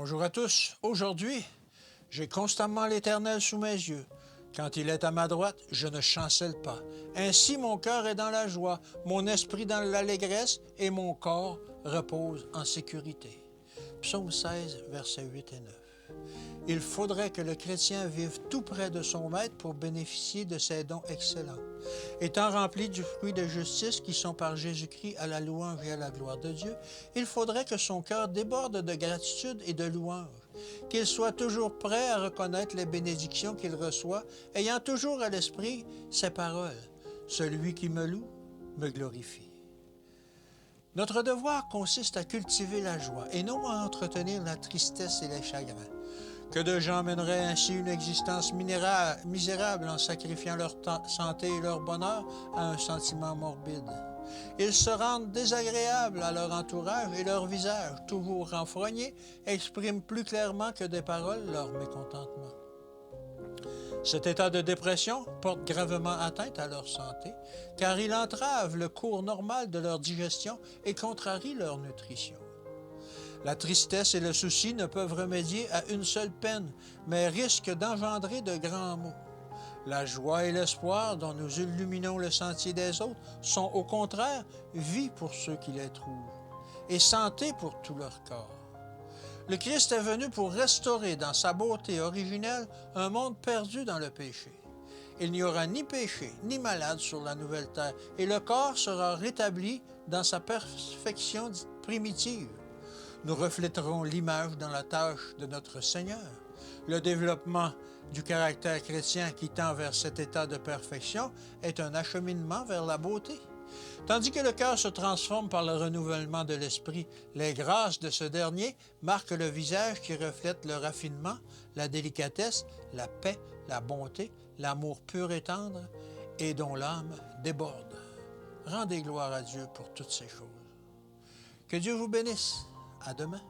Bonjour à tous. Aujourd'hui, j'ai constamment l'Éternel sous mes yeux. Quand il est à ma droite, je ne chancelle pas. Ainsi mon cœur est dans la joie, mon esprit dans l'allégresse et mon corps repose en sécurité. Psaume 16, versets 8 et 9. Il faudrait que le chrétien vive tout près de son maître pour bénéficier de ses dons excellents. Étant rempli du fruit de justice qui sont par Jésus-Christ à la louange et à la gloire de Dieu, il faudrait que son cœur déborde de gratitude et de louange, qu'il soit toujours prêt à reconnaître les bénédictions qu'il reçoit, ayant toujours à l'esprit ces paroles. Celui qui me loue me glorifie. Notre devoir consiste à cultiver la joie et non à entretenir la tristesse et les chagrins. Que de gens mèneraient ainsi une existence misérable en sacrifiant leur santé et leur bonheur à un sentiment morbide. Ils se rendent désagréables à leur entourage et leur visage, toujours renfrogné, exprime plus clairement que des paroles leur mécontentement. Cet état de dépression porte gravement atteinte à leur santé, car il entrave le cours normal de leur digestion et contrarie leur nutrition. La tristesse et le souci ne peuvent remédier à une seule peine, mais risquent d'engendrer de grands maux. La joie et l'espoir dont nous illuminons le sentier des autres sont au contraire vie pour ceux qui les trouvent et santé pour tout leur corps. Le Christ est venu pour restaurer dans sa beauté originelle un monde perdu dans le péché. Il n'y aura ni péché ni malade sur la nouvelle terre et le corps sera rétabli dans sa perfection primitive. Nous refléterons l'image dans la tâche de notre Seigneur. Le développement du caractère chrétien qui tend vers cet état de perfection est un acheminement vers la beauté. Tandis que le cœur se transforme par le renouvellement de l'esprit, les grâces de ce dernier marquent le visage qui reflète le raffinement, la délicatesse, la paix, la bonté, l'amour pur et tendre, et dont l'âme déborde. Rendez gloire à Dieu pour toutes ces choses. Que Dieu vous bénisse. À demain.